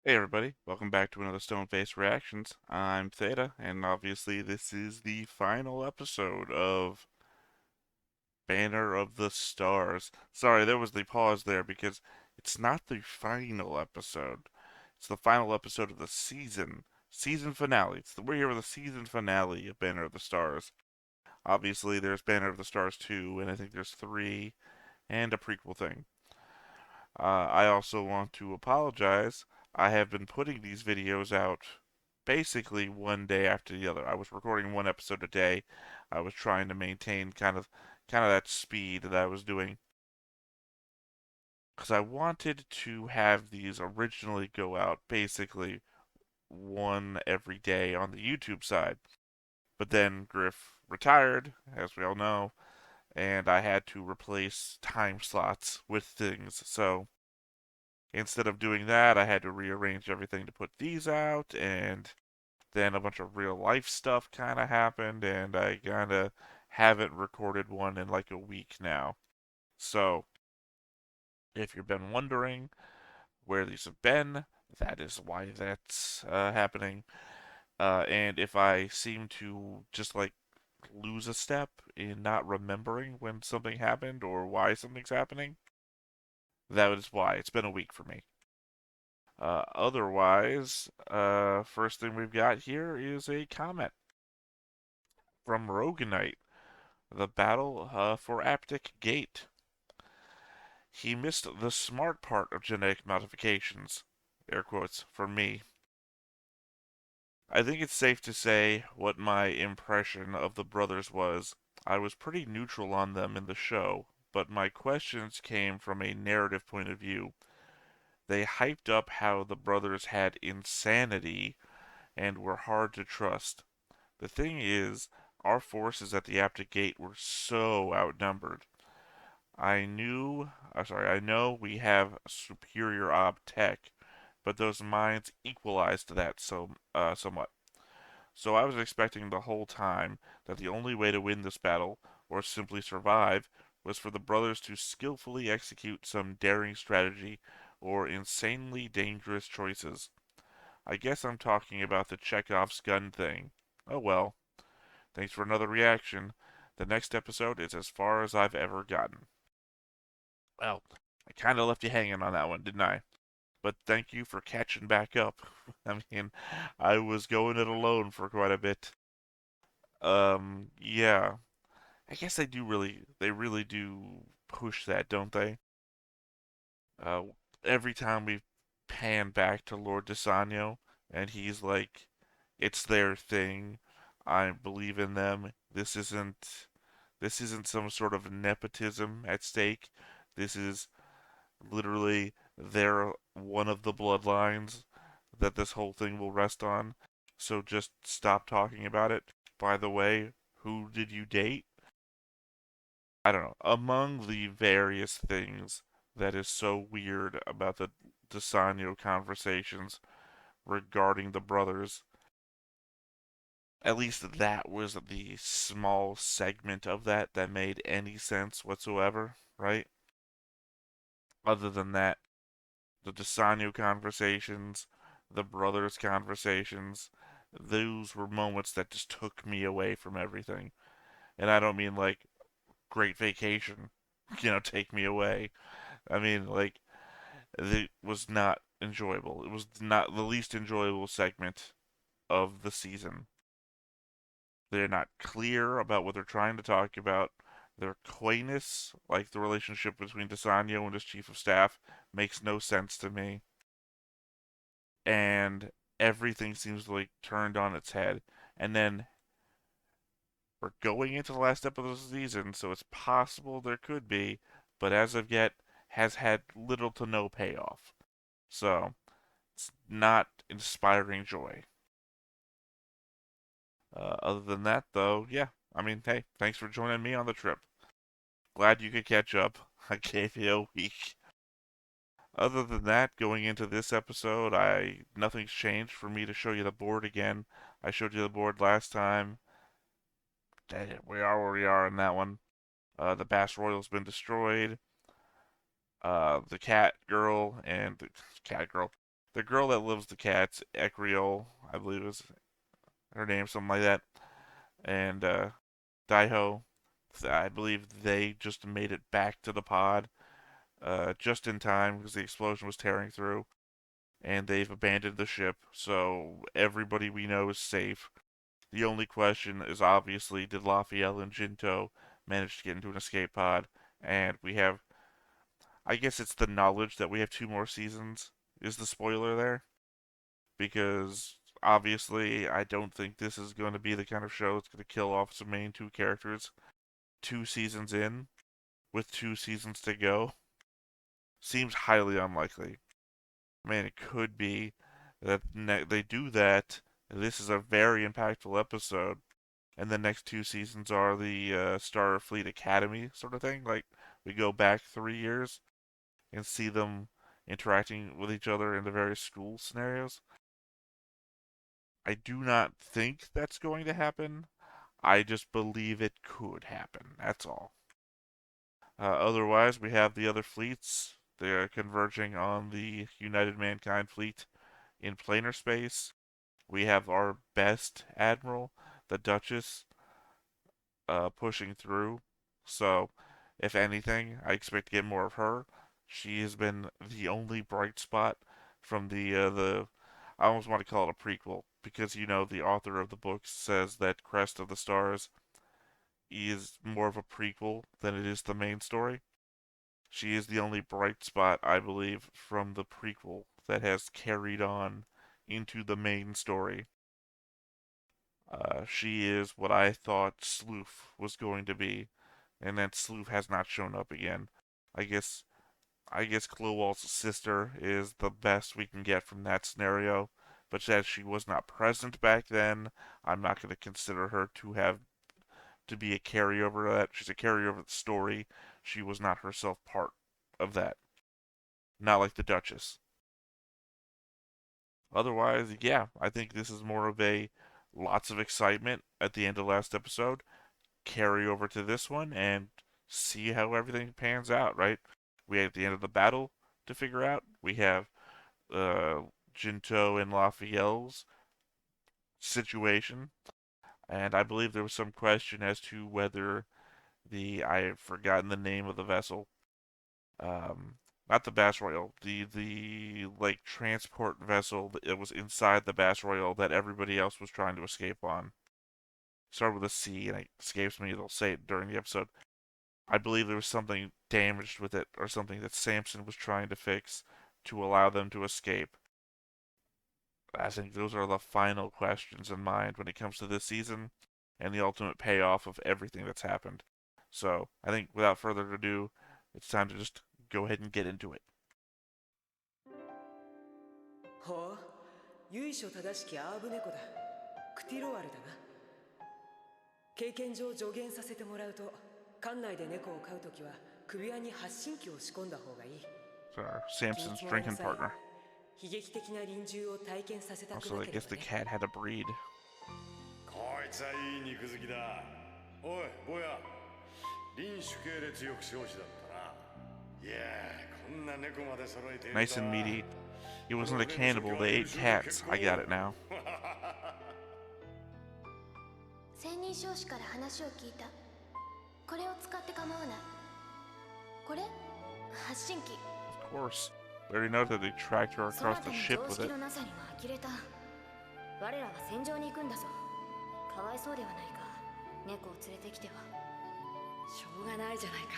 Hey everybody, welcome back to another Stoneface Reactions. I'm Theta, and obviously this is the final episode of Banner of the Stars. Sorry, there was the pause there because it's not the final episode. It's the final episode of the season finale. We're here with the season finale of Banner of the Stars. Obviously, there's Banner of the Stars 2, and I think there's 3, and a prequel thing. I also want to apologize. I have been putting these videos out basically one day after the other. I was recording one episode a day. I was trying to maintain kind of that speed that I was doing because I wanted to have these originally go out basically one every day on the YouTube side. But then Griff retired, as we all know, and I had to replace time slots with things. So instead of doing that, I had to rearrange everything to put these out, and then a bunch of real life stuff kind of happened, and I kind of haven't recorded one in like a week now. So, if you've been wondering where these have been, that is why that's happening. And if I seem to just like lose a step in not remembering when something happened or why something's happening, that is why. It's been a week for me. Otherwise, first thing we've got here is a comment from Roganite. The battle for Aptic Gate. He missed the smart part of genetic modifications. Air quotes from me. I think it's safe to say what my impression of the brothers was. I was pretty neutral on them in the show, but my questions came from a narrative point of view. They hyped up how the brothers had insanity and were hard to trust. The thing is, our forces at the Aptic Gate were so outnumbered. I know we have superior ob tech, but those mines equalized that somewhat. So I was expecting the whole time that the only way to win this battle, or simply survive, was for the brothers to skillfully execute some daring strategy or insanely dangerous choices. I guess I'm talking about the Chekhov's gun thing. Oh well. Thanks for another reaction. The next episode is as far as I've ever gotten. Well, I kind of left you hanging on that one, didn't I? But thank you for catching back up. I mean, I was going it alone for quite a bit. Yeah. I guess they really do push that, don't they? Uh, every time we pan back to Lord Desagno, and he's like, it's their thing. I believe in them. This isn't some sort of nepotism at stake. This is literally they're one of the bloodlines that this whole thing will rest on. So just stop talking about it. By the way, who did you date? I don't know. Among the various things that is so weird about the DeSanyo conversations regarding the brothers, at least that was the small segment of that made any sense whatsoever, right? Other than that, the DeSanyo conversations, the brothers' conversations, those were moments that just took me away from everything. And I don't mean like great vacation, take me away. I mean like it was not enjoyable. It was not the least enjoyable segment of the season. They're not clear about what they're trying to talk about. Their coyness, like the relationship between DeSanyo and his chief of staff, makes no sense to me. And everything seems like turned on its head. And then we're going into the last episode of the season, so it's possible there could be, but as of yet has had little to no payoff. So it's not inspiring joy. Other than that, though, yeah. I mean, hey, thanks for joining me on the trip. Glad you could catch up. I gave you a week. Other than that, going into this episode, I nothing's changed for me to show you the board again. I showed you the board last time. We are where we are in that one. The Bass Royal's been destroyed. The cat girl and the cat girl. the girl that loves the cats, Ecriol, I believe is her name, something like that, and Daiho, I believe they just made it back to the pod just in time because the explosion was tearing through, and they've abandoned the ship, so everybody we know is safe. The only question is obviously did Lafiel and Jinto manage to get into an escape pod? And we have, I guess it's the knowledge that we have 2 more seasons is the spoiler there. Because obviously I don't think this is going to be the kind of show that's going to kill off its main 2 characters 2 seasons in with 2 seasons to go. Seems highly unlikely. I mean, it could be that they do that. This is a very impactful episode, and the next 2 seasons are the Starfleet Academy sort of thing. Like we go back 3 years and see them interacting with each other in the various school scenarios. I do not think that's going to happen. I just believe it could happen. That's all. Otherwise, we have the other fleets. They are converging on the United Mankind fleet in planar space. We have our best admiral, the Duchess, pushing through. So, if anything, I expect to get more of her. She has been the only bright spot from the. I almost want to call it a prequel because the author of the book says that Crest of the Stars is more of a prequel than it is the main story. She is the only bright spot, I believe, from the prequel that has carried on into the main story. She is what I thought Sleuth was going to be, and then Sleuth has not shown up again. I guess I guess Clowal's sister is the best we can get from that scenario, but as she was not present back then, I'm not going to consider her to be a carryover of that. She's a carryover of the story. She was not herself part of that. Not like the Duchess. Otherwise, yeah, I think this is more of a lots of excitement at the end of last episode. Carry over to this one and see how everything pans out, right? We have the end of the battle to figure out. We have uh, Jinto and Lafiel's situation, and I believe there was some question as to whether I've forgotten the name of the vessel. Um, Not the Bass Royal, the like transport vessel that was inside the Bass Royal that everybody else was trying to escape on. Started with a C and it escapes me. They'll say it during the episode. I believe there was something damaged with it or something that Samson was trying to fix to allow them to escape. I think those are the final questions in mind when it comes to this season and the ultimate payoff of everything that's happened. So I think without further ado, it's time to just go ahead and get into it. ほう、由緒正しきアーブ猫だ。クティロワルだな。経験上助言させてもらうと、館内で猫を飼うときは首輪に発信機を仕込んだ方がいい。Samson's drinking partner. 悲劇的な臨終を体験させたくなければね。Also, I guess the cat had a breed. こいつはいい肉好きだ。おい、坊や。臨主系列抑止士だったな。いやー、こんな猫まで揃えているとは。Nice and meaty. He wasn't a cannibal, they ate cats. I got it now. 千人称士から話を聞いた。これを使って構わない。これ発信機。Of course. We already know that they tracked her across the ship with it. のなさには呆れた。我らは戦場に行くんだぞ。かわいそうではないか。猫を連れてきては。しょうがないじゃないか。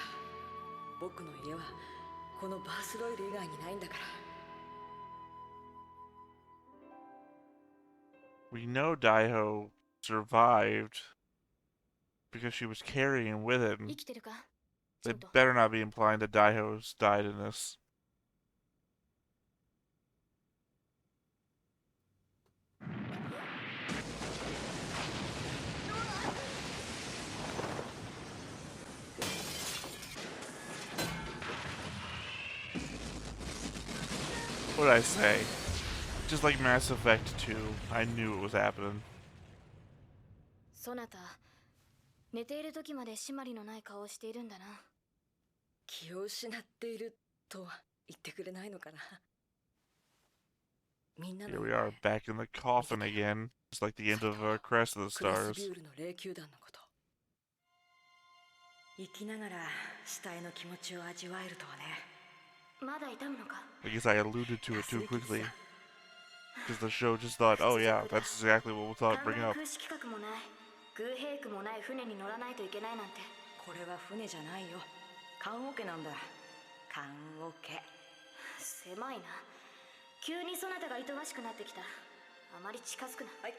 僕の家はこのバースロイル以外にないんだから。We know Daiho survived because she was carrying with him. 生きてるか？ They better not be implying that Daiho's died in this. What did I say? Just like Mass Effect 2, I knew it was happening. そなた、寝ている時まで締まりのない顔をしているんだな。気を失っているとは言ってくれないのかな。Here we are back in the coffin again, just like the end of Crest of the クレスビ Stars. ュールの霊球団のこと。生きながら死体の気持ちを味わえるとはね。まだ痛むのか？ I guess I alluded to it too quickly, because the show just thought, oh yeah, that's exactly what we thought bring up. 空式核もない空兵区もない船に乗らないといけないなんて。これは船じゃないよ。棺桶なんだ。棺桶。狭いな。急にそなたが忙しくなってきた。あまり近づくな。はい、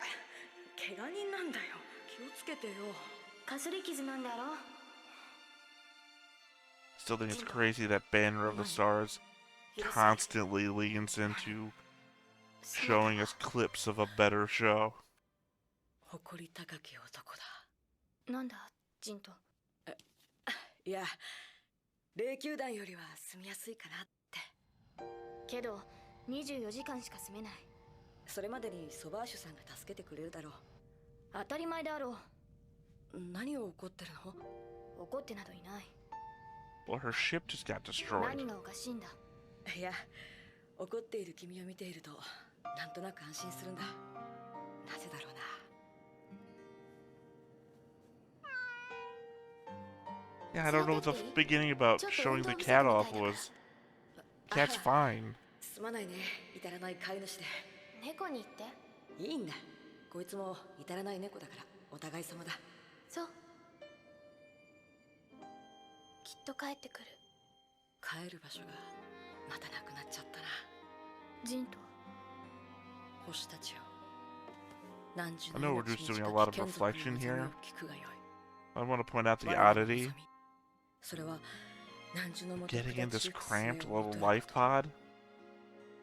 怪我人なんだよ。気をつけてよ。かすり傷なんだろう。 Still think it's crazy that Banner of the Stars constantly leans into showing us clips of a better show. 誇り高き男だ。なんだジント。いや、霊球団よりは住みやすいかなって。けど24時間しか住めない。それまでにソバーシュさんが助けてくれるだろう。当たり前だろう。何を怒ってるの？怒ってなどいない。 Well, her ship just got destroyed. 何がおかしいんだ。いや、怒っている君を見ているとなんとなく安心するんだ。なぜだろうな。 Yeah, I don't know what the beginning about showing the cat off was. Cat's fine. すまないね、至らない飼い主で。猫に言って。いいんだ。こいつも至らない猫だからお互い様だ。そう。きっと帰ってくる。帰る場所がまたなくなっちゃったな。ジント。星たちよ。何十 I 年 know の we're うち just にし doing か a lot of 危険族の reflection 望み here. を聞くがよい。 I want to point out the 我らの oddity. 望み。それは何十のも Getting in this cramped little life pod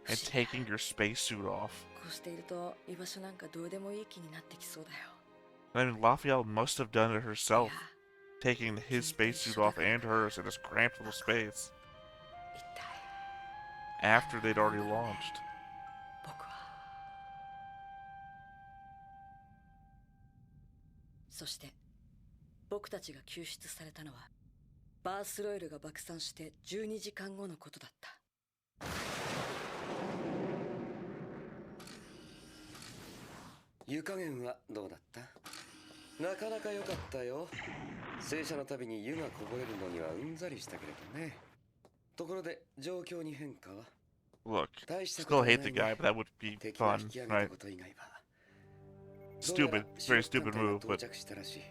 and taking your spacesuit off. こうしていると居場所なんかどうでもいい気になってきそうだよ。 I mean, Lafiel must have done it い herself, や、 taking his spacesuit off and hers in this cramped little space 一体 after they'd already launched. 僕は。そして僕たちが救出されたのはバースロイルが爆散して12時間後のことだった。湯加減はどうだった？なかなか良かったよ。聖車のたびに湯がこぼれるのにはうんざりしたけれどね。ところで状況に変化は？ Look, 大したこと still はない hate the guy, but that would be 敵が fun, 引き上げた right? こと以外は。 Stupid, very stupid move, 到 but 着したらしい。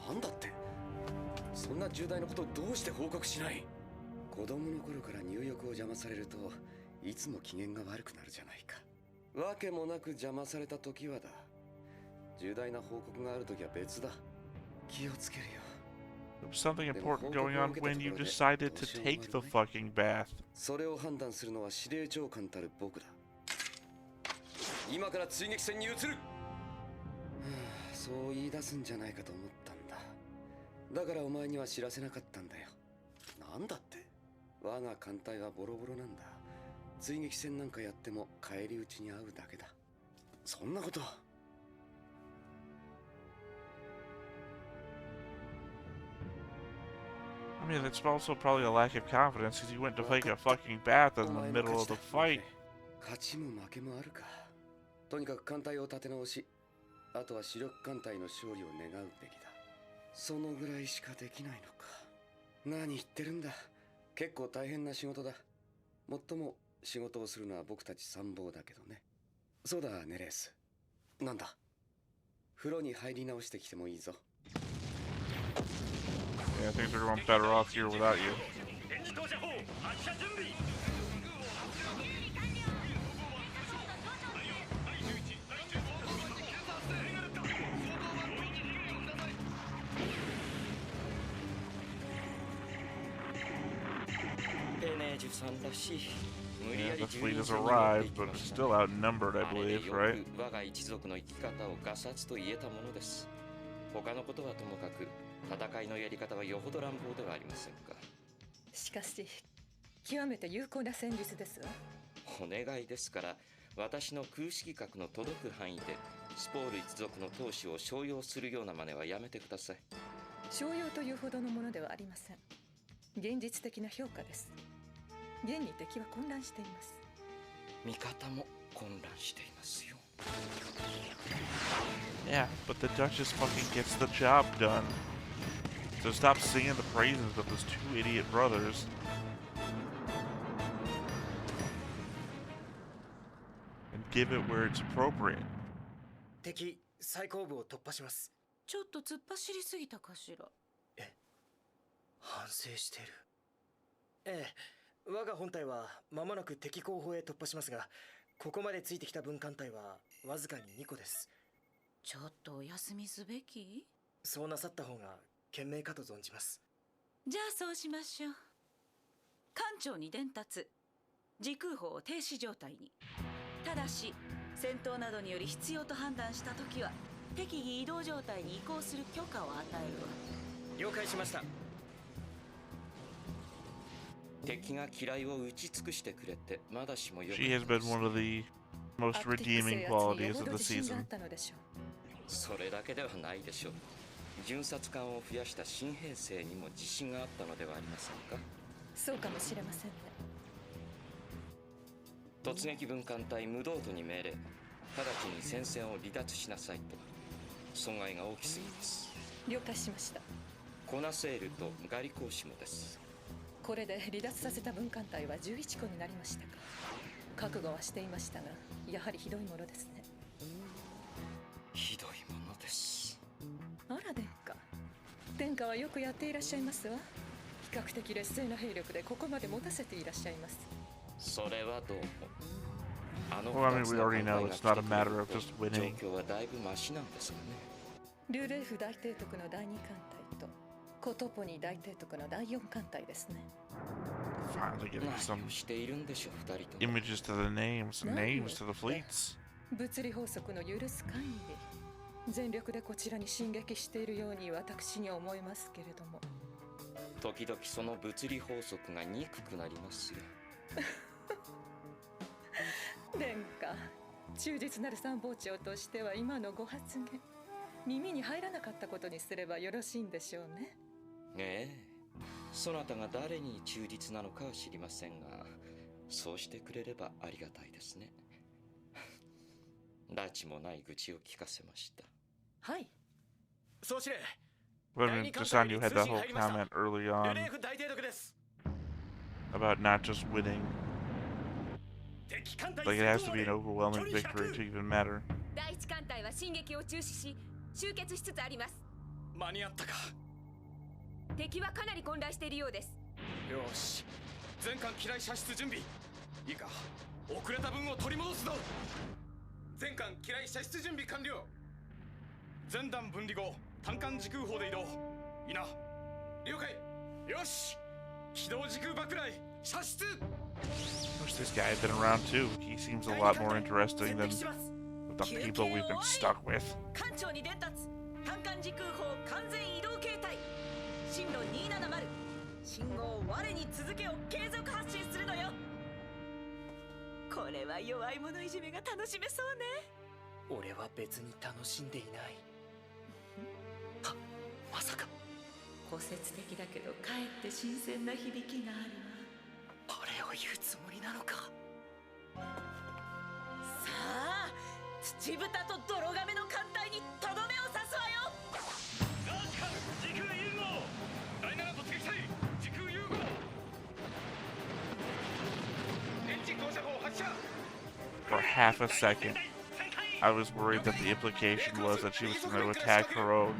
なんだって？そんな重大なことをどうして報告しない？子供の頃から入浴を邪魔されるといつも機嫌が悪くなるじゃないか。わけもなく邪魔された時はだ。重大な報告がある時は別だ。気をつけるよ。 there was something important going on when you decided to take the fucking bath. それを判断するのは司令長官たる僕だ。今から追撃戦に移る。そう言い出すんじゃないかと思ったんだ。だからお前には知らせなかったんだよ。なんだって？我が艦隊はボロボロなんだ。追撃戦なんかやっても返り討ちに遭うだけだ。そんなこと。 I mean, it's also probably a lack of confidence because you went to take a fucking bath in the middle of the fight. 勝ちも負けもあるか。とにかく艦隊を立て直し、あとは主力艦隊の勝利を願うべきだ。そのぐらいしかできないのか。何言ってるんだ。結構大変な仕事だ。もっとも仕事をするのは僕たち参謀だけどね。そうだ、ネレース。なんだ。風呂に入り直してきてもいいぞ。 Yeah, things are going better off here without you. ペネージュさんらしい。 Yeah, the fleet has arrived, but it's still outnumbered, I believe, right? 我が一族の生き方をガサツと言えたものです。他のことはともかく戦いのやり方はよほど乱暴ではありませんか。しかし極めて有効な戦術ですわ。お願いですから私の空識核の届く範囲でスポール一族の闘志を商用するような真似はやめてください。商用というほどのものではありません。現実的な評価です。現に敵は混乱しています。味方もしていますよ。 Yeah, but the Duchess fucking gets the job done. So stop singing the praises of those two idiot brothers. And give it where it's appropriate. 敵最後部を突破します。ちょっと突っ走りすぎたかしら。反省してる。我が本隊は間もなく敵後方へ突破しますが、ここまでついてきた分艦隊はわずかに2個です。ちょっとお休みすべき？そうなさった方が賢明かと存じます。じゃあそうしましょう。艦長に伝達。時空砲を停止状態に。ただし戦闘などにより必要と判断したときは適宜移動状態に移行する許可を与えるわ。了解しました。敵が嫌いを打ち尽くしてくれてまだしもよかった She has been one of the most redeeming qualities of the season. それだけではないでしょう。巡察艦を増やした新兵生にも自信があったのではありませんか。そうかもしれませんね。突撃分艦隊無道都に命令、直ちに戦線を離脱しなさいと。損害が大きすぎます。了解しました。コナセールとガリコーシモです。これで離脱させた分艦隊は11個になりましたか。覚悟はしていましたが、やはりひどいものですね。ひどいものです。あら殿下、殿下はよくやっていらっしゃいますわ。比較的劣勢な兵力でここまで持たせていらっしゃいます。それはどうも。Well, I mean, we already know it's not a matter of just 状 winning. 況はだいぶマシなんですがね。ルレーフ大提督の第2艦隊とコトポニー大提督の第4艦隊ですね。Finally getting some 何をしているんでしょう、二人とも。 images to the names, names to the fleets. 物理法則の許す限り全力でこちらに進撃しているように私に思えますけれども。時々その物理法則が憎くなりますよ。殿下、忠実なる参謀長としては今のご発言、耳に入らなかったことにすればよろしいんでしょうね。ええ、そなたが誰に忠実なのかは知りませんが、そうしてくれればありがたいですね。拉致もない愚痴を聞かせました。はい。総司令、 But I mean, Desanyo had that whole comment early ル on レーフ大提督です。 about not just winning. 敵艦隊 Like, it has to be 先 an 行まで overwhelming victory to even matter. 第一艦隊は進撃を中止し集結しつつあります。間に合ったか。敵はかなり混乱しているようです。よし、全艦機雷射出準備。いいか、遅れた分を取り戻すぞ。全艦機雷射出準備完了。全弾分離後、単艦時空砲で移動。いいな。了解。よし、機動時空爆雷射出。 Wish this guy had been around too. He seems a lot more interesting than the people we've been stuck with. 艦長に伝達。単艦時空砲完全移動形態。進路270。信号を我に続けを継続発進するのよ。これは弱い者いじめが楽しめそうね。俺は別に楽しんでいない。は、まさか。骨折的だけどかえって新鮮な響きがあるわ。あれを言うつもりなのか。さあ、土豚と泥亀の艦隊にとどめを刺すわよ。ガーチカル時空融合、第7突撃隊時空融合、エンジン降車砲発射。 For half a second, I was worried that the implication was that she was going to attack her own.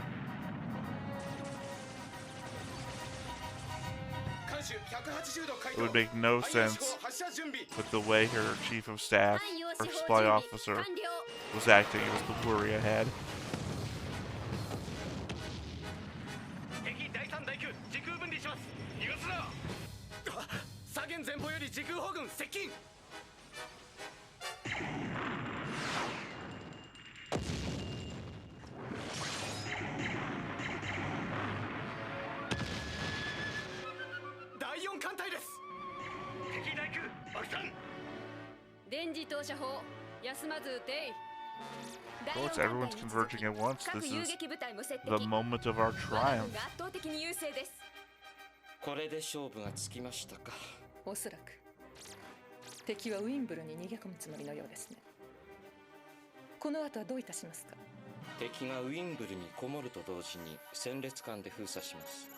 艦首180度回 It 答。 would make no 排油 sense 手法発射準備。 with the way her chief of staff, 汎用 or 手 supply 法準備 officer, 完了。 was acting as the worry ahead. 敵第3第9時空分離します。逃がすな。左舷前方より時空砲軍接近。第4艦隊です。敵第9爆弾。電磁投射砲休まず撃てい。 Oh, it's everyone's converging at once. 各 This 遊 is 撃部隊も設 the 敵。 moment of our 我が triumph. 軍が圧倒的に優勢です。これで勝負がつきましたか。おそらく敵はウィンブルに逃げ込むつもりのようですね。この後はどういたしますか？敵がウィンブルにこもると同時に戦列艦で封鎖します。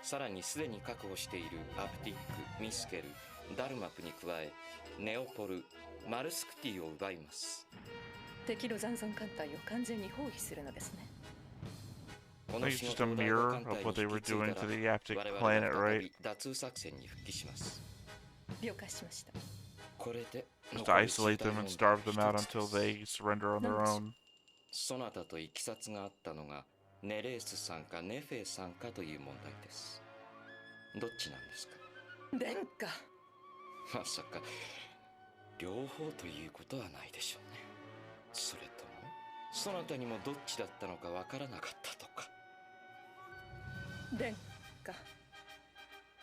さらにすでに確保しているアプティック、ミスケル、ダルマプに加えネオポル、マルスクティを奪います。敵の残存艦隊を完全に包囲するのですね。こ I の think it's 仕 just 事 a を第 mirror 5艦 of 隊に what they 引 were き継いだ doing ら to the Aptic 我々 planet, は再 right? び脱作戦に復帰します。了解しました。これで Just 残る isolate 重大 them 問 and 題は starve them out 一つで until す。 they surrender on their own. そなたといきさつがあったのがネレースさんかネフェさんかという問題です。どっちなんですか？殿下。まさか両方ということはないでしょうね。それともそなたにもどっちだったのかわからなかったとか。殿下、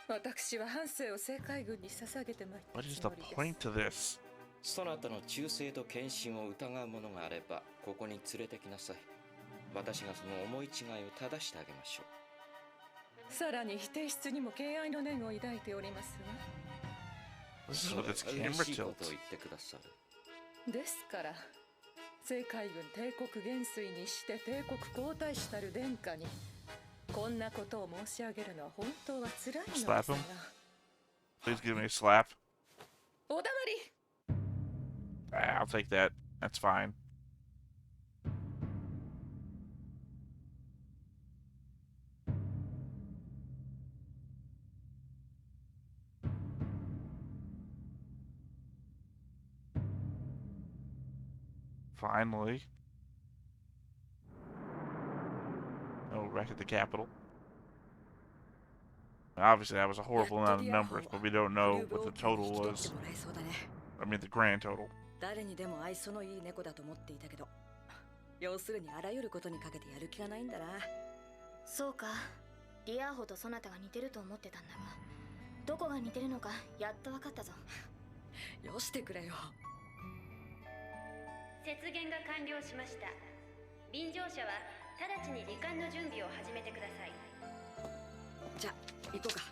私は半生を政界軍に捧げてまいった What is つ the もりです。 point to this? そなたの忠誠と献身を疑うものがあればここに連れてきなさい。私がその思い違いを正してあげましょう。さらに否定室にも敬愛の念を抱いておりますわ。 This is そ with れ its は camera 嬉しいことを tilts. 言ってくださる。ですから政界軍帝国元帥にして帝国皇太子たる殿下にこんなことを申し上げるのは本当は辛いのですが。 Slap him. Please give me a slap. おだまり。 I'll take that. That's fine. Finally. Oh, back at the capital. Obviously, that was a horrible amount of numbers, but we don't know what the total was. I mean, the grand total. 誰にでも愛想のいい猫だと思っていたけど、要するにあらゆることにかけてやる気がないんだな。そうか、リアーホとソナタが似てると思ってたんだが、どこが似てるのかやっと分かったぞ。よしてくれよ。雪原が完了しました。便乗車は直ちに離艦の準備を始めてください。じゃ、行こうか。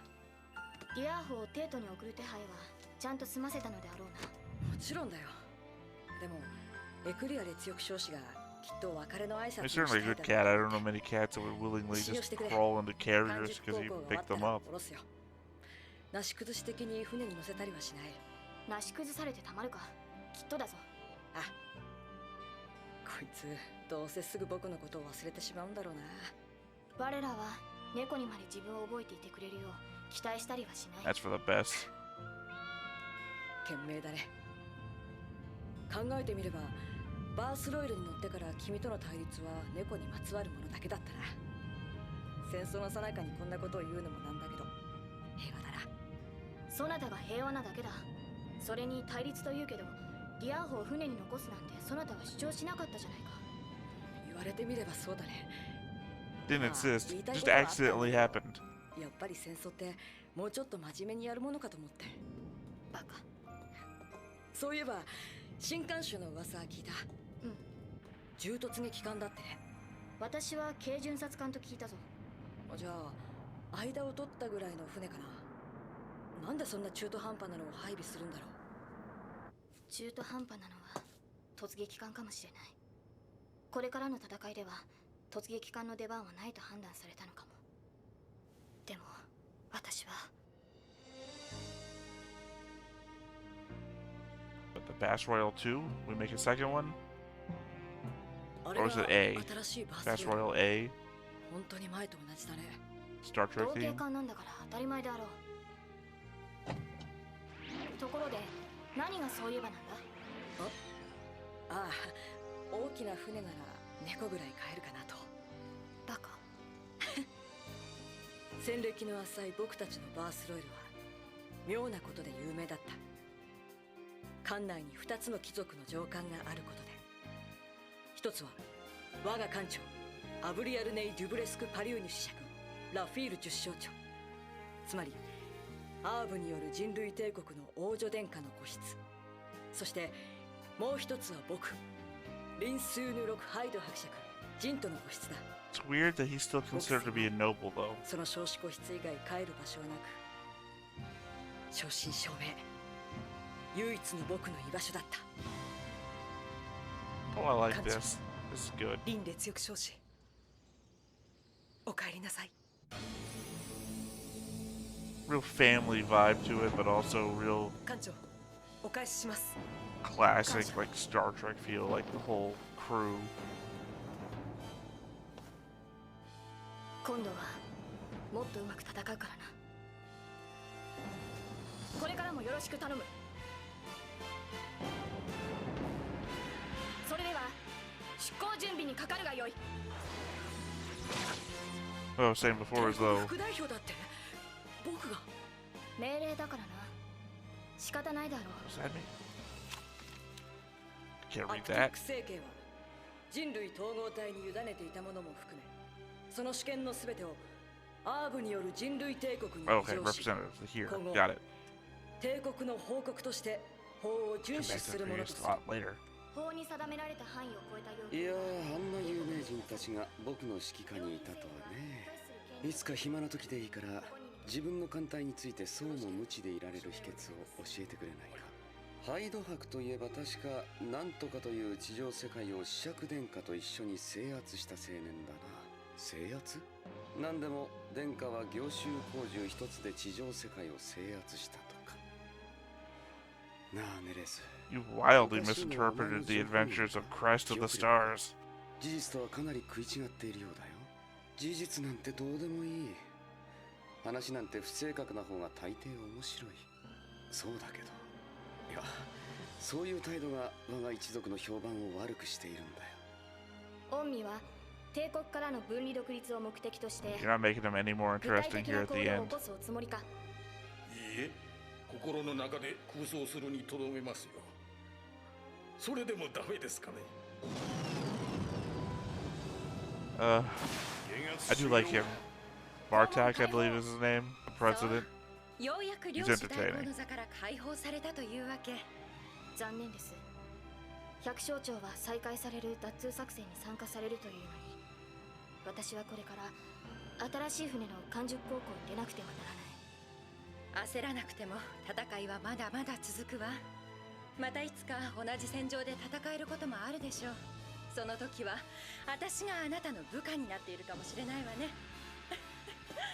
リアーホを帝都に送る手配はちゃんと済ませたのであろうな。もちろんだよ。でもエクリアレ強く少子がきっと別れの挨拶を He's したい certainly a だろ good う。 cat. I don't know many cats that would willingly just crawl into 完 carriers 熟 because 航 you 行が終わ pick った them ら up. 降ろすよ。なし崩し的に船に乗せたりはしない。なし崩されてたまるか。きっとだぞ。あ、こいつどうせすぐ僕のことを忘れてしまうんだろうな。我らは猫にまで自分を覚えていてくれるよう期待したりはしない。 That's for the best. 賢明だね。考えてみればバースロイルに乗ってから君との対立は猫にまつわるものだけだったな。戦争の最中にこんなことを言うのもなんだけど平和だな。そなたが平和なだけだ。それに対立と言うけどリアーホを船に残すなんてそなたは主張しなかったじゃないか。言われてみればそうだね。 Didn't まあ insist. 言いたい Just ことはあったんだ accidentally けど happened. やっぱり戦争ってもうちょっと真面目にやるものかと思って。バカ。そういえば新艦種の噂は聞いた。うん。銃突撃艦だってね。私は軽巡察艦と聞いたぞ。じゃあ間を取ったぐらいの船かな。なんでそんな中途半端なのを配備するんだろう。中途半端なのは突撃艦かもしれない。これからの戦いでは突撃艦の出番はないと判断されたのかも。でも私は But the Bass Royal 2? We make a second one? あ Or is it A? 新しいバ Bass スロイル Royal A? 本当に前と同じだね。 Star 同 Trek 型 theme? 艦なんだから当たり前であろう。ところで何がそういえばなんだ。ああ、大きな船なら猫ぐらい買えるかなと。バカ。戦歴の浅い僕たちのバースロイルは妙なことで有名だった。艦内に2つの貴族の上官があることで、一つは我が艦長アブリアルネイ・デュブレスク・パリューニュ子爵ラフィール10省長、つまりアーブによる人類帝国の王女殿下の個室。そしてもう一つは僕リンスーヌ・ロクハイド伯爵ジントの個室だ。 It's weird that he's still considered to be a noble, though. その少子個室以外帰る場所はなく、正真正銘唯一の僕の居場所だった。Oh, I like 艦長 this. This is good. 凛烈翼少士お帰りなさい Real family vibe to it, but also real 艦長お返しします classic, like Star Trek feel, like the whole crew. 今度はもっとうまく戦うからなこれからもよろしく頼むそれでは出航準備にかかるがよい What I was saying before is though. 副代表だって僕が命令だからな仕方ないだろう What does that mean? Can't ア read プティッ that. ク政権は人類統合体に委ねていたものも含めその主権のすべてをアーブによる人類帝国に Okay, 移譲し representatives here. 今後 Got it. 帝国の報告として法を遵 Come 守 back す to る the ものと previous する thought later. 法に定められた範囲を超えた要いやー、あんな有名人たちが僕の指揮下にいたとはね。いつか暇な時でいいから自分の艦隊についてそうも無知でいられる秘訣を教えてくれないか。ハイド博といえば確かなんとかという地上世界を子爵殿下と一緒に制圧した青年だな。制圧？なんでも殿下は行衆工獣一つで地上世界を制圧したとか。なあネレス。 You wildly misinterpreted the adventures of Crest of the Stars. 事実とはかなり食い違っているようだよ。事実なんてどうでもいい。話なんて不正確な方が大抵面白い。そうだけど。いや、そういう態度が我が一族の評判を悪くしているんだよ。御身は帝国からの分離独立を目的として You're not making them any more 具体 interesting 的 here な at 行 the 動を end. 起こすおつもりかいいえ、心の中で空想するにとどめますよ。それでもダメですかね。I do like him. Bartak, I believe is his name. The president. ようやく He's 領主代 entertaining. 行の座から解放されたというわけ残念です百姓長は再開される脱通作戦に参加されるというのに私はこれから新しい船の完熟航行に出なくてはならない焦らなくても戦いはまだまだ続くわまたいつか同じ戦場で戦えることもあるでしょうその時は私があなたの部下になっているかもしれないわね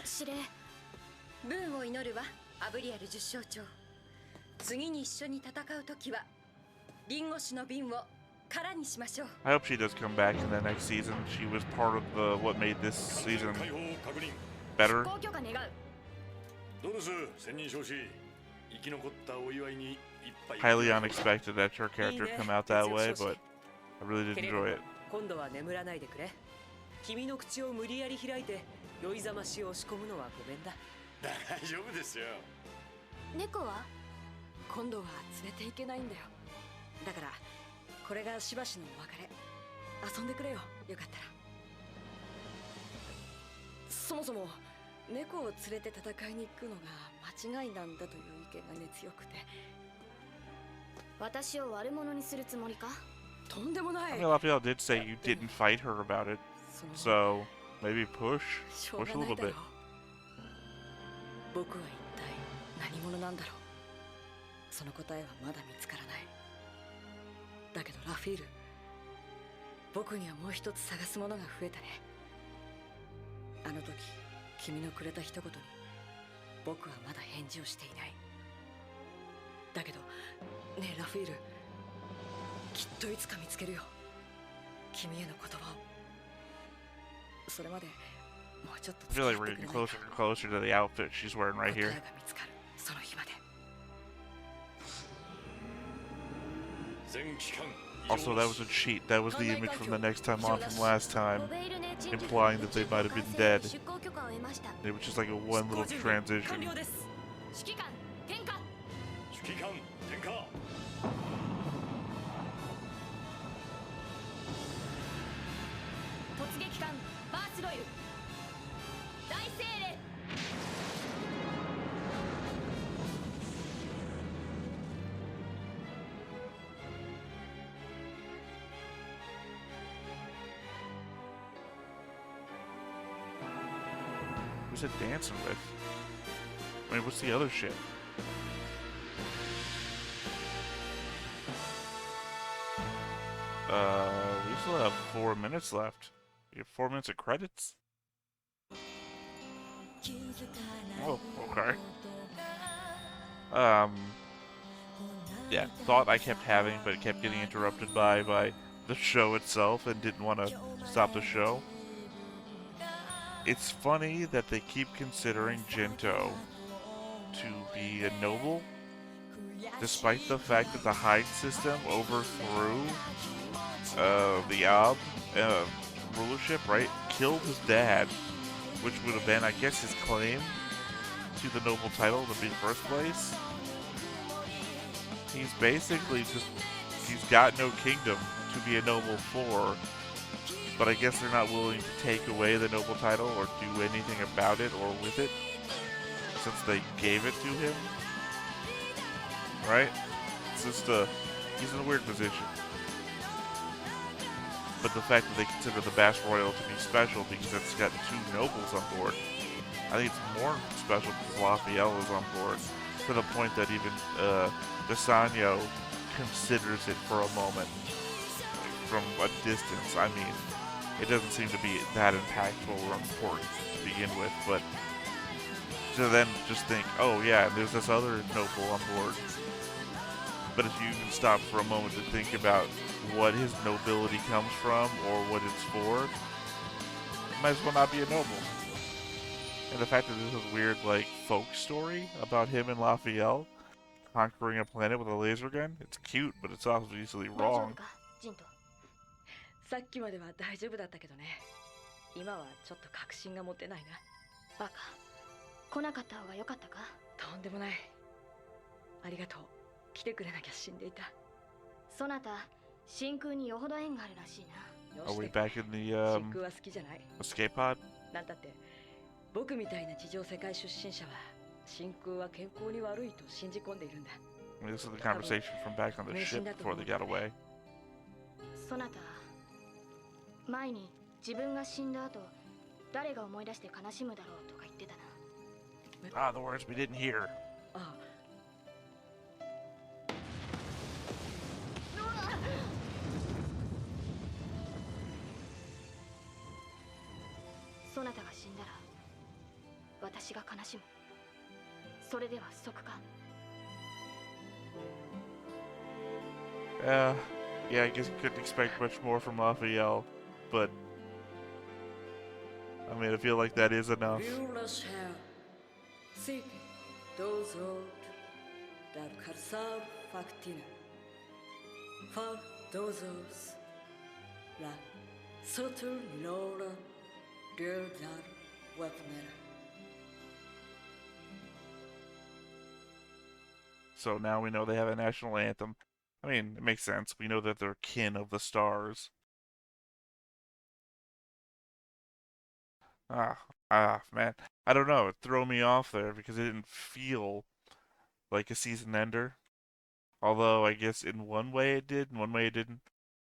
司令文を祈るわアブリエル十将長次に一緒に戦う時はリンゴ酒の瓶を空にしましょう I hope she does come back in the next season. She was part of the what made this season 解放を確認。 better. 出航許可願うどうです千人将士。生き残ったお祝いに一杯。 Highly unexpected that her character come out that way, but I really did enjoy it. 今度は眠らないでくれ君の口を無理やり開いて酔いざましを押し込むのはごめんだ大丈夫ですよ。猫は今度は連れていけないんだよだからこれがしばしのお別れ遊んでくれよよかったらそもそも猫を連れて戦いに行くのが間違いなんだという意見がね強くて私を悪者にするつもりかとんでもな I い mean, Lafiel did say you didn't fight her about it, その so maybe push しょう a がない little だろう bit. 僕は一体何者なんだろうその答えはまだ見つからないだけどラフィール僕にはもう一つ探すものが増えたねあの時君のくれた一言に僕はまだ返事をしていないだけどねえラフィールきっといつか見つけるよ君への言葉をそれまでもうちょっと I 付 feel き合 like って we're くれ getting ない closer か and closer to the outfit she's wearing right 答え here. が見つかるその日まで Also, that was a cheat. That was the image from the next time on from last time, implying that they might have been dead. It was just like a one little transition. 完了です指揮官転下指揮官点火。突撃艦バースロイル大精霊 Who's it dancing with? I mean, what's the other shit? We still have 4 minutes left. We have 4 minutes of credits. Oh, okay. Um, yeah, thought I kept having, but it kept getting interrupted by the show itself, and didn't want to stop the show. It's funny that they keep considering Jinto to be a noble, despite the fact that the Hyde system overthrew the Ab uh, rulership, right? Killed his dad, which would have been, I guess, his claim to the noble title in the first place. He's basically just, he's got no kingdom to be a noble for, but I guess they're not willing to take away the noble title or do anything about it or with it, since they gave it to him, right? It's just he's in a weird position. But the fact that they consider the Bass Royal to be special because it's got two nobles on board, I think it's more special because Lafiel is on board, to the point that even Desanyo considers it for a moment from a distance. I mean, it doesn't seem to be that impactful or important to begin with, but to then just think, oh yeah, there's this other noble on board. But if you even stop for a moment to think about what his nobility comes from or what it's for, might as well not be a noble. And the fact that there's this weird, like, folk story about him and Lafiel conquering a planet with a laser gun, it's cute, but it's obviously 大丈夫 wrong. かジント。さっきまでは大丈夫だったけどね。今はちょっと確信が持てないな。バカ。来なかった方が良かったか。とんでもない。ありがとう。来てくれなきゃ死んでいた。そなた、真空によほど縁があるらしいな。 Are we back in the 真空は好きじゃない。 escape pod? なんだって僕みたいな地上世界出身者は真空は健康に悪いと信じ込んでいるんだ。 I mean, this is the conversation from back on the ship before they got away. そなた、前に自分が死んだ後、誰が思い出して悲しむだろうとか言ってたな。Ah, the words we didn't hear. ああ。そなたが死んだら私が悲しむ。それでは即か。Yeah, I guess you couldn't expect much more from Lafiel, but I mean, I feel like that is enough. So now we know they have a national anthem. I mean, it makes sense. We know that they're kin of the stars. Man. I don't know. It threw me off there because it didn't feel like a season ender. Although, I guess in one way it did, in one way it didn't.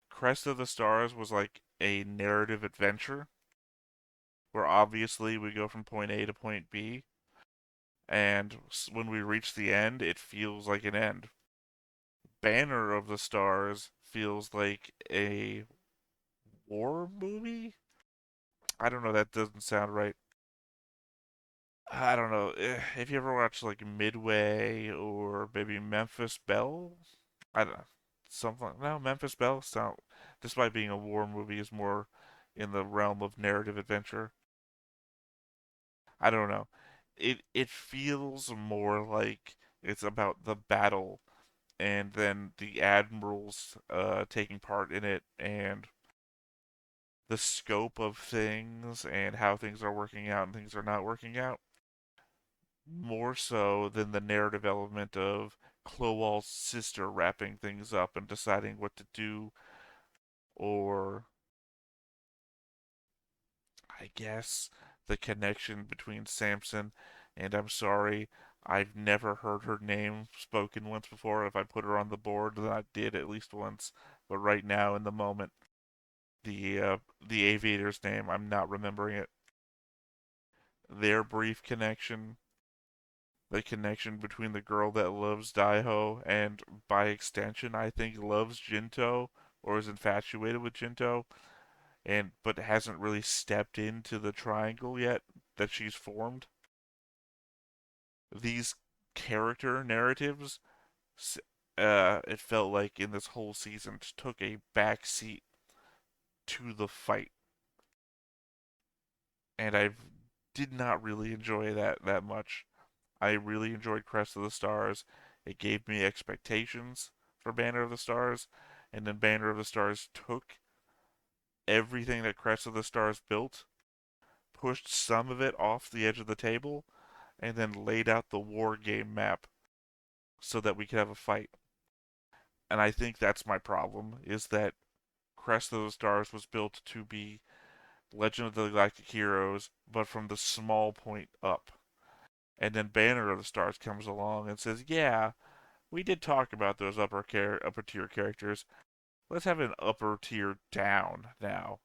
Crest of the Stars was like a narrative adventure, where obviously we go from point A to point B, and when we reach the end, it feels like an end. Banner of the Stars feels like a war movie? I don't know, that doesn't sound right. I don't know. If you ever watched like Midway or maybe Memphis Belle, I don't know. Something. No, Memphis Belle sound, despite being a war movie, is more in the realm of narrative adventure. I don't know. It feels more like it's about the battle and then the admirals taking part in it and the scope of things and how things are working out and things are not working out. More so than the narrative element of Clowal's sister wrapping things up and deciding what to do, or I guess the connection between Samson and, I'm sorry, I've never heard her name spoken once before. If I put her on the board, then I did at least once. But right now, in the moment, the aviator's name, I'm not remembering it. Their brief connection, the connection between the girl that loves Daiho and, by extension, I think loves Jinto, or is infatuated with Jinto, and but hasn't really stepped into the triangle yet that she's formed. These character narratives, it felt like in this whole season, took a back seat to the fight, and I did not really enjoy that much. I really enjoyed Crest of the Stars. It gave me expectations for Banner of the Stars, and then Banner of the Stars took everything that Crest of the Stars built, pushed some of it off the edge of the table, and then laid out the war game map so that we could have a fight. And I think that's my problem, is that Crest of the Stars was built to be Legend of the Galactic Heroes, but from the small point up. And then Banner of the Stars comes along and says, "Yeah, we did talk about those upper tier characters. Let's have an upper tier down now."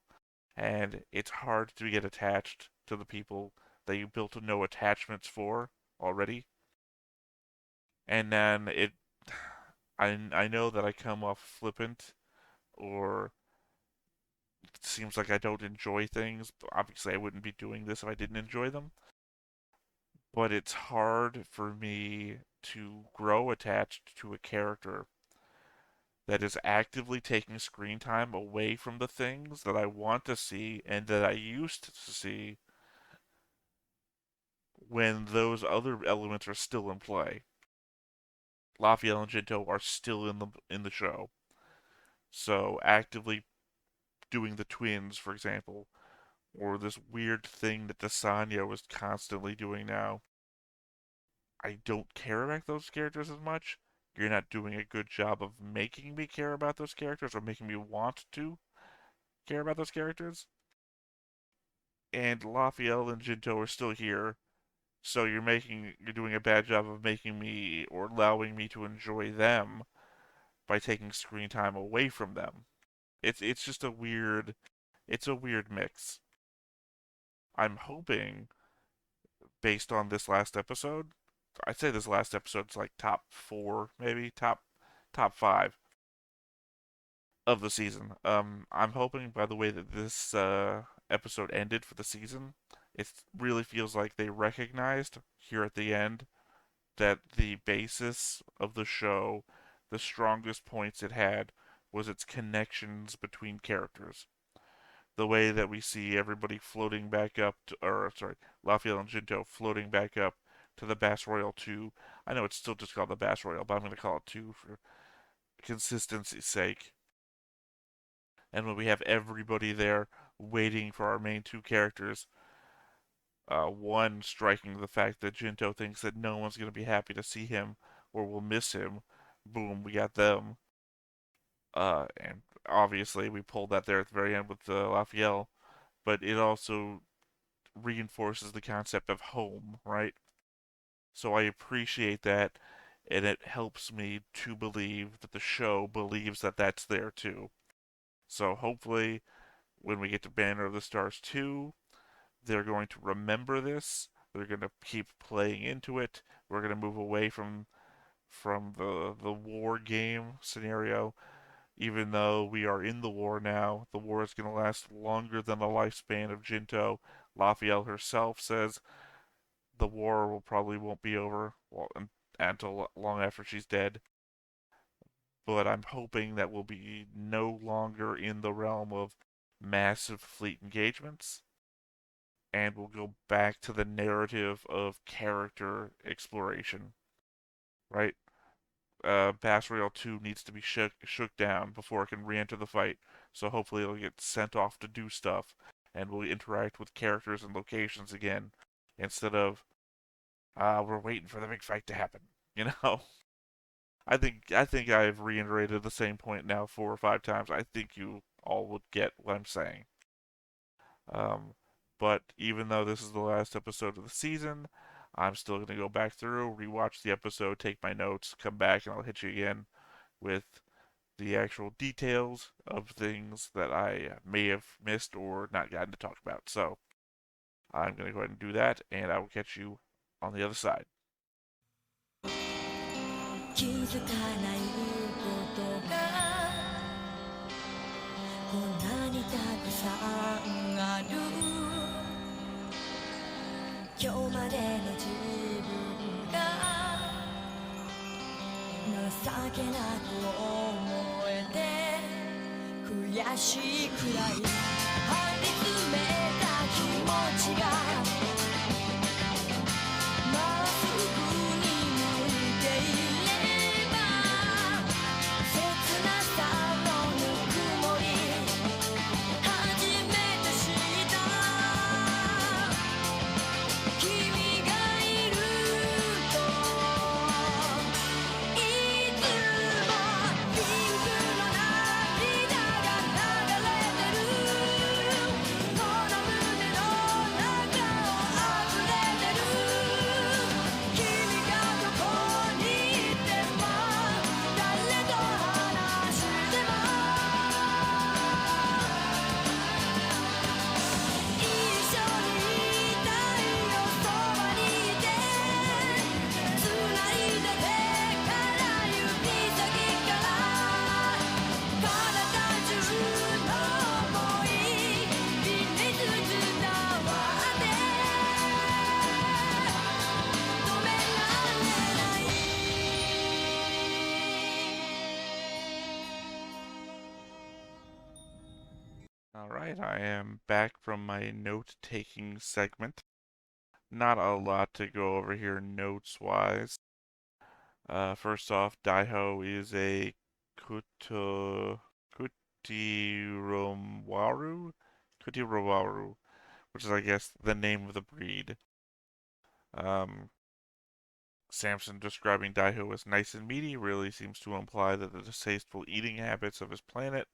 And it's hard to get attached to the people that you built no attachments for already. And then I know that I come off flippant, or it seems like I don't enjoy things. But obviously, I wouldn't be doing this if I didn't enjoy them. But it's hard for me to grow attached to a character that is actively taking screen time away from the things that I want to see and that I used to see when those other elements are still in play. Lafiel and Jinto are still in the show. So actively doing the twins, for example, or this weird thing that Desanya was constantly doing now. I don't care about those characters as much. You're not doing a good job of making me care about those characters or making me want to care about those characters. And Lafiel and Jinto are still here, so you're doing a bad job of making me or allowing me to enjoy them by taking screen time away from them. It's just a weird mix. I'm hoping, based on this last episode, I'd say this last episode's like top four, maybe top five of the season. I'm hoping, by the way that this episode ended for the season, it really feels like they recognized here at the end that the basis of the show, the strongest points it had, was its connections between characters. The way that we see everybody floating back up, Lafiel and Jinto floating back up to the Bass Royal 2. I know it's still just called the Bass Royal, but I'm going to call it 2 for consistency's sake. And when we have everybody there waiting for our main two characters, one striking the fact that Jinto thinks that no one's going to be happy to see him or will miss him. Boom, we got them. And obviously we pulled that there at the very end with Lafiel, but it also reinforces the concept of home, right? So I appreciate that, and it helps me to believe that the show believes that that's there too. So hopefully, when we get to Banner of the Stars 2, they're going to remember this. They're going to keep playing into it. We're going to move away from the war game scenario. Even though we are in the war now, the war is going to last longer than the lifespan of Jinto. Lafiel herself says the war will probably won't be over until long after she's dead. But I'm hoping that we'll be no longer in the realm of massive fleet engagements, and we'll go back to the narrative of character exploration, right? Bass Royale 2 needs to be shook down before it can re-enter the fight, so hopefully it'll get sent off to do stuff, and we'll interact with characters and locations again, instead of, we're waiting for the big fight to happen, you know? I think I've reiterated the same point now 4 or 5 times. I think you all would get what I'm saying. Um, but even though this is the last episode of the season, I'm still going to go back through, rewatch the episode, take my notes, come back, and I'll hit you again with the actual details of things that I may have missed or not gotten to talk about. So I'm going to go ahead and do that, and I will catch you on the other side. 気づかないことがさんある今日までの自分が情けなく思えて悔しいくらい張り詰めた気持ちがまっすぐに向いていれば切なさのぬくもり初めて知った君がいるといつもピンクの涙が流れてるこの胸の中を溢れてる君がどこにいても誰と話しても一緒にいたいよそばにいて繋いだ手から指先から体中の想い秘密伝わって止められない Alright, I am back from my note-taking segment. Not a lot to go over here notes-wise. First off, Daiho is a Kutiromaru? Kutiromaru, which is, I guess, the name of the breed. Samson describing Daiho as nice and meaty really seems to imply that the distasteful eating habits of his planet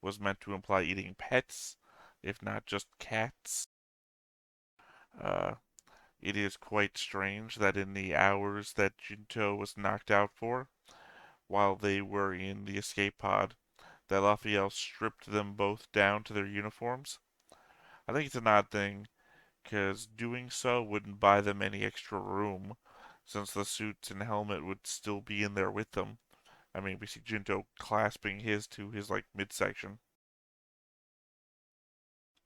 was meant to imply eating pets, if not just cats. Uh, it is quite strange that in the hours that Junto was knocked out for, while they were in the escape pod, that Lafiel stripped them both down to their uniforms. I think it's an odd thing, because doing so wouldn't buy them any extra room, since the suits and helmet would still be in there with them. I mean, we see Junto clasping his to his, like, midsection.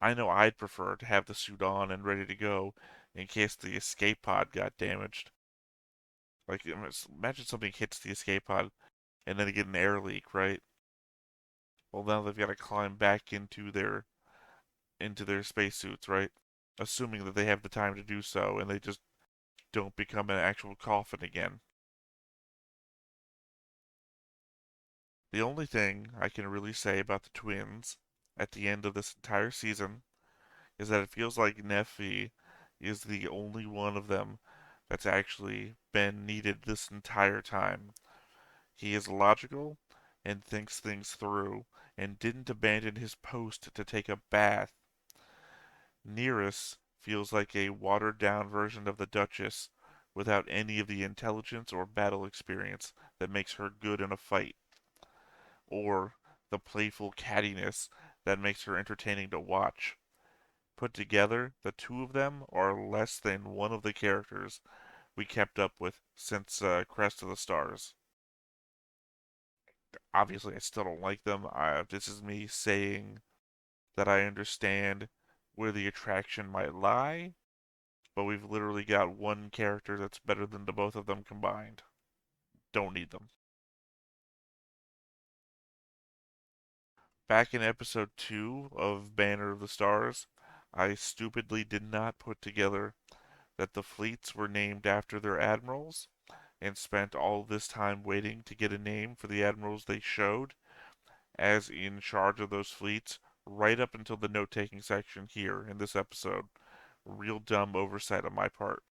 I know I'd prefer to have the suit on and ready to go in case the escape pod got damaged. Like, imagine something hits the escape pod and then they get an air leak, right? Well, now they've got to climb back into their spacesuits, right? Assuming that they have the time to do so and they just don't become an actual coffin again. The only thing I can really say about the twins at the end of this entire season is that it feels like Nephi is the only one of them that's actually been needed this entire time. He is logical and thinks things through and didn't abandon his post to take a bath. Nearest feels like a watered down version of the Duchess without any of the intelligence or battle experience that makes her good in a fight, or the playful cattiness that makes her entertaining to watch. Put together, the two of them are less than one of the characters we kept up with since Crest of the Stars. Obviously, I still don't like them. This is me saying that I understand where the attraction might lie, but we've literally got one character that's better than the both of them combined. Don't need them. Back in episode 2 of Banner of the Stars, I stupidly did not put together that the fleets were named after their admirals, and spent all this time waiting to get a name for the admirals they showed as in charge of those fleets right up until the note-taking section here in this episode. Real dumb oversight on my part.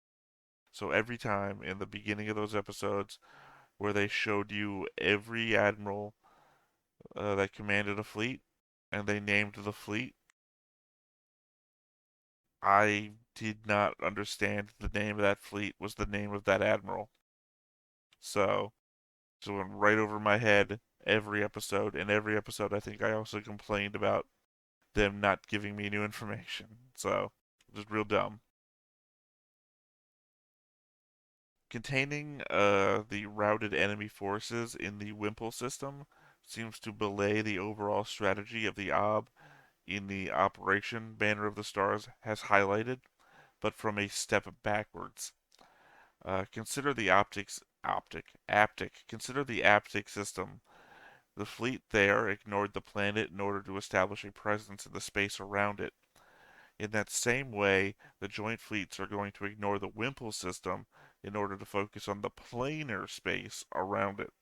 So every time in the beginning of those episodes where they showed you every admiral that commanded a fleet and they named the fleet, I did not understand the name of that fleet was the name of that admiral. So, it went right over my head every episode. And every episode, I think I also complained about them not giving me new information. So, just real dumb. Containing the routed enemy forces in the Wimple system seems to belay the overall strategy of the OB in the Operation Banner of the Stars has highlighted, but from a step backwards. Consider the Consider the aptic system. The fleet there ignored the planet in order to establish a presence in the space around it. In that same way, the joint fleets are going to ignore the Wimple system in order to focus on the planar space around it.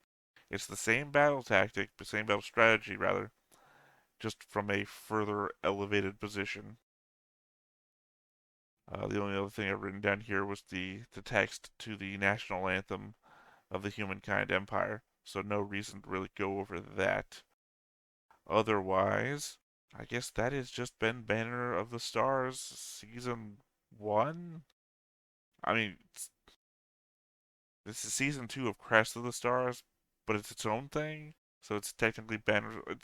It's the same battle tactic, the same battle strategy, rather, just from a further elevated position. The only other thing I've written down here was the text to the national anthem of the Humankind Empire, so no reason to really go over that. Otherwise, I guess that has just been Banner of the Stars Season 1? I mean, this is Season 2 of Crest of the Stars, but it's its own thing, so it's technically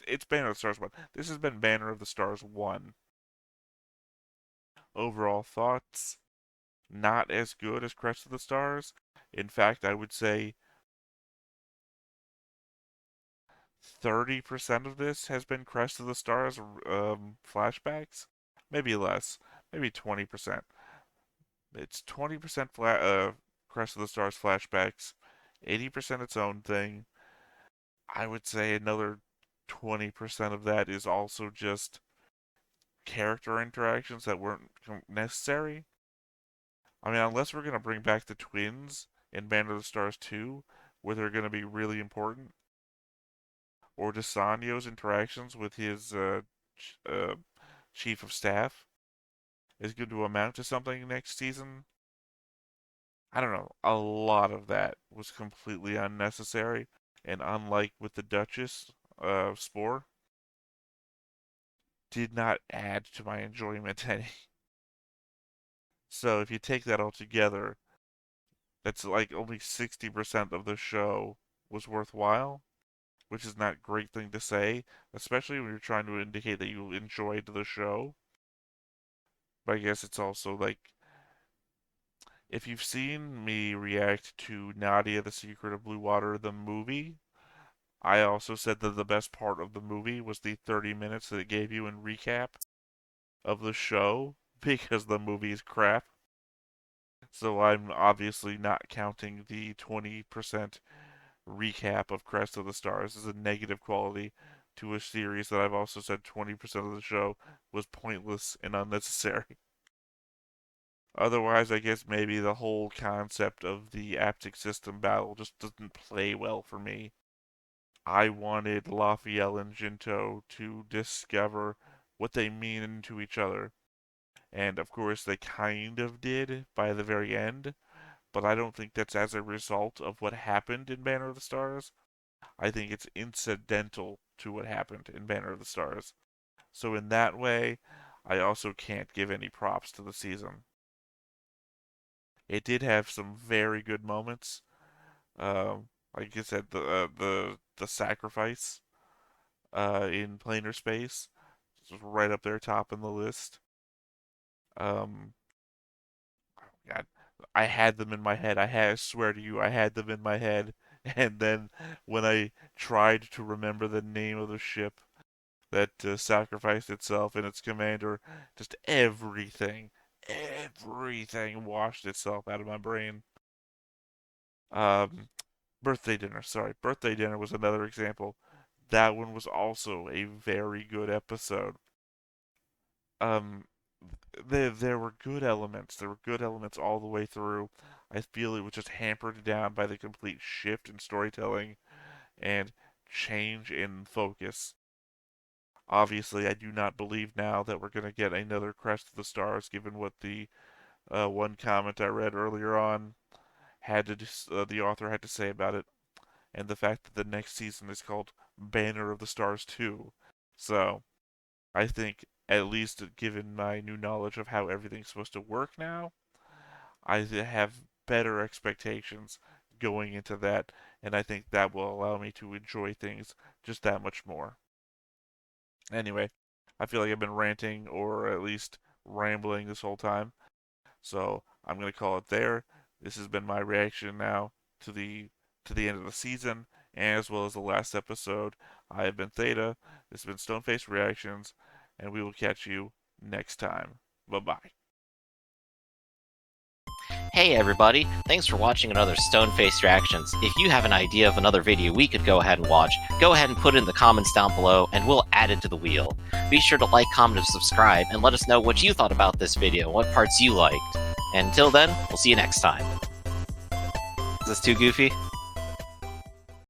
it's Banner of the Stars 1. This has been Banner of the Stars 1. Overall thoughts, not as good as Crest of the Stars. In fact, I would say 30% of this has been Crest of the Stars flashbacks. Maybe less. Maybe 20%. It's 20% Crest of the Stars flashbacks, 80% its own thing. I would say another 20% of that is also just character interactions that weren't necessary. I mean, unless we're going to bring back the twins in Band of the Stars 2, where they're going to be really important, or DeSanyo's interactions with his uh, chief of staff is going to amount to something next season. I don't know. A lot of that was completely unnecessary, and unlike with the Duchess, Spore, did not add to my enjoyment any. So if you take that all together, that's like only 60% of the show was worthwhile, which is not a great thing to say, especially when you're trying to indicate that you enjoyed the show. But I guess it's also like, if you've seen me react to Nadia the Secret of Blue Water, the movie, I also said that the best part of the movie was the 30 minutes that it gave you in recap of the show because the movie is crap. So I'm obviously not counting the 20% recap of Crest of the Stars as a negative quality to a series that I've also said 20% of the show was pointless and unnecessary. Otherwise, I guess maybe the whole concept of the aptic system battle just doesn't play well for me. I wanted Lafiel and Jinto to discover what they mean to each other. And of course, they kind of did by the very end, but I don't think that's as a result of what happened in Banner of the Stars. I think it's incidental to what happened in Banner of the Stars. So, in that way, I also can't give any props to the season. It did have some very good moments. Like I said, the sacrifice in planar space was right up there, top in the list. Um, God, I had them in my head. I swear to you, I had them in my head. And then when I tried to remember the name of the ship that sacrificed itself and its commander, just everything washed itself out of my brain. Um, Birthday dinner, sorry. Birthday dinner was another example. That one was also a very good episode. Um, there were good elements. There were good elements all the way through. I feel it was just hampered down by the complete shift in storytelling and change in focus. Obviously, I do not believe now that we're going to get another Crest of the Stars, given what the one comment I read earlier on the author had to say about it, and the fact that the next season is called Banner of the Stars 2. So, I think, at least given my new knowledge of how everything's supposed to work now, I have better expectations going into that, and I think that will allow me to enjoy things just that much more. Anyway, I feel like I've been ranting or at least rambling this whole time, so I'm going to call it there. This has been my reaction now to the end of the season, as well as the last episode. I have been Theta. This has been Stoneface Reactions, and we will catch you next time. Bye-bye. Hey everybody, thanks for watching another Stone-Faced Reactions. If you have an idea of another video we could go ahead and watch, go ahead and put it in the comments down below and we'll add it to the wheel. Be sure to like, comment, and subscribe, and let us know what you thought about this video and what parts you liked. And until then, we'll see you next time. Is this too goofy?